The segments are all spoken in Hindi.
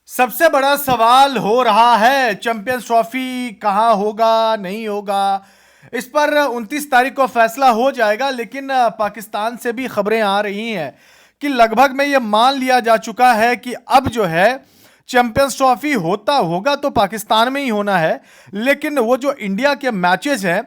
सबसे बड़ा सवाल हो रहा है चैंपियंस ट्रॉफी कहां होगा, नहीं होगा। इस पर 29 तारीख को फैसला हो जाएगा, लेकिन पाकिस्तान से भी खबरें आ रही हैं कि लगभग में यह मान लिया जा चुका है कि अब जो है चैंपियंस ट्रॉफी होता होगा तो पाकिस्तान में ही होना है। लेकिन वो जो इंडिया के मैचेस हैं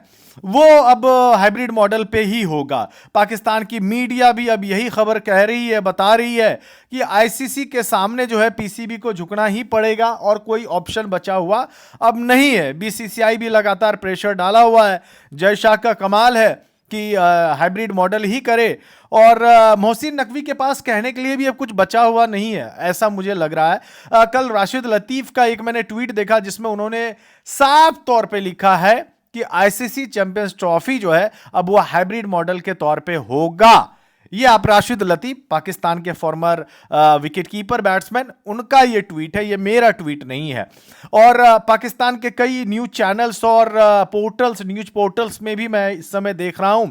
वो अब हाइब्रिड मॉडल पे ही होगा। पाकिस्तान की मीडिया भी अब यही खबर कह रही है, बता रही है कि आईसीसी के सामने जो है पीसीबी को झुकना ही पड़ेगा और कोई ऑप्शन बचा हुआ अब नहीं है। बीसीसीआई भी लगातार प्रेशर डाला हुआ है। जय शाह का कमाल है कि हाइब्रिड मॉडल ही करे, और मोहसिन नकवी के पास कहने के लिए भी अब कुछ बचा हुआ नहीं है, ऐसा मुझे लग रहा है। कल राशिद लतीफ का एक मैंने ट्वीट देखा जिसमें उन्होंने साफ तौर पे लिखा है कि आईसीसी चैंपियंस ट्रॉफी जो है अब वो हाइब्रिड मॉडल के तौर पे होगा। ये आप राशिद लतीफ, पाकिस्तान के फॉर्मर विकेटकीपर बैट्समैन, उनका ये ट्वीट है, ये मेरा ट्वीट नहीं है। और पाकिस्तान के कई न्यूज चैनल्स और पोर्टल्स, न्यूज पोर्टल्स में भी मैं इस समय देख रहा हूं,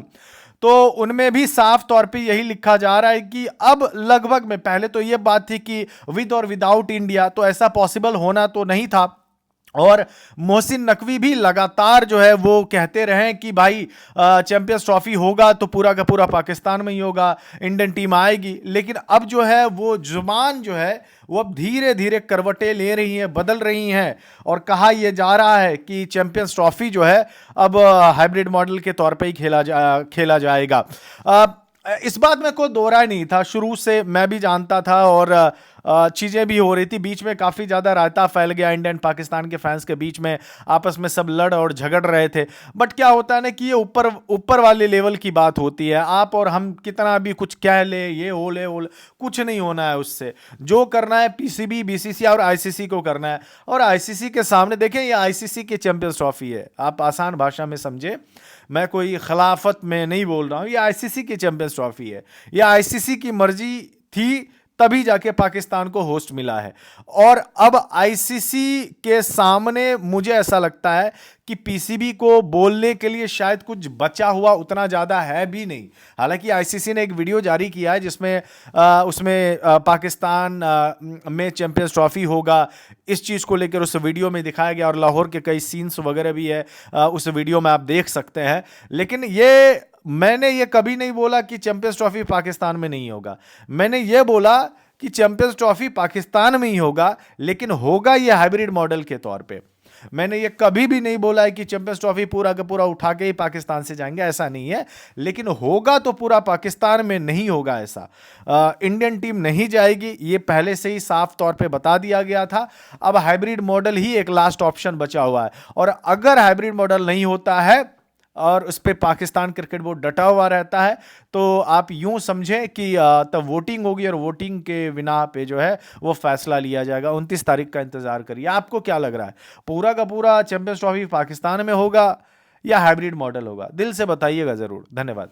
तो उनमें भी साफ तौर पे यही लिखा जा रहा है कि अब लगभग में, पहले तो ये बात थी कि विद और विदाउट इंडिया, तो ऐसा पॉसिबल होना तो नहीं था। और मोहसिन नकवी भी लगातार जो है वो कहते रहे कि भाई चैंपियंस ट्रॉफी होगा तो पूरा का पूरा पाकिस्तान में ही होगा, इंडियन टीम आएगी। लेकिन अब जो है वो जुबान जो है वो अब धीरे धीरे करवटें ले रही हैं, बदल रही हैं, और कहा यह जा रहा है कि चैंपियंस ट्रॉफी जो है अब हाइब्रिड मॉडल के तौर पे ही खेला जाएगा। इस बात में कोई दो राय नहीं था, शुरू से मैं भी जानता था, और चीज़ें भी हो रही थी। बीच में काफ़ी ज़्यादा रायता फैल गया इंडियन पाकिस्तान के फैंस के बीच में, आपस में सब लड़ और झगड़ रहे थे। बट क्या होता है ना कि ये ऊपर ऊपर वाले लेवल की बात होती है। आप और हम कितना भी कुछ कह ले, ये हो ले, कुछ नहीं होना है उससे। जो करना है पीसीबी, बीसीसी और आईसीसी को करना है। और आईसीसी के सामने देखें, ये आईसीसी की चैंपियंस ट्रॉफी है, आप आसान भाषा में समझे, मैं कोई खिलाफत में नहीं बोल रहा हूं। ये आईसीसी की चैंपियंस ट्रॉफी है, ये आईसीसी की मर्जी थी तभी जाके पाकिस्तान को होस्ट मिला है। और अब आईसीसी के सामने मुझे ऐसा लगता है कि पीसीबी को बोलने के लिए शायद कुछ बचा हुआ उतना ज्यादा है भी नहीं। हालांकि आईसीसी ने एक वीडियो जारी किया है जिसमें उसमें पाकिस्तान में चैंपियंस ट्रॉफी होगा, इस चीज को लेकर उस वीडियो में दिखाया गया, और लाहौर के कई सीन्स वगैरह भी है उस वीडियो में, आप देख सकते हैं। लेकिन मैंने ये कभी नहीं बोला कि चैंपियंस ट्रॉफी पाकिस्तान में नहीं होगा। मैंने ये बोला कि चैंपियंस ट्रॉफी पाकिस्तान में ही होगा, लेकिन होगा ये हाइब्रिड मॉडल के तौर पे। मैंने ये कभी भी नहीं बोला है कि चैंपियंस ट्रॉफी पूरा का पूरा उठा के ही पाकिस्तान से जाएंगे, ऐसा नहीं है। लेकिन होगा तो पूरा पाकिस्तान में नहीं होगा ऐसा। इंडियन टीम नहीं जाएगी, ये पहले से ही साफ तौर पे बता दिया गया था। अब हाइब्रिड मॉडल ही एक लास्ट ऑप्शन बचा हुआ है, और अगर हाइब्रिड मॉडल नहीं होता है और उस पर पाकिस्तान क्रिकेट बोर्ड डटा हुआ रहता है, तो आप यूं समझें कि तब वोटिंग होगी, और वोटिंग के बिना पे जो है वो फैसला लिया जाएगा। 29 तारीख का इंतजार करिए। आपको क्या लग रहा है, पूरा का पूरा चैंपियंस ट्रॉफी पाकिस्तान में होगा या हाइब्रिड मॉडल होगा? दिल से बताइएगा जरूर। धन्यवाद।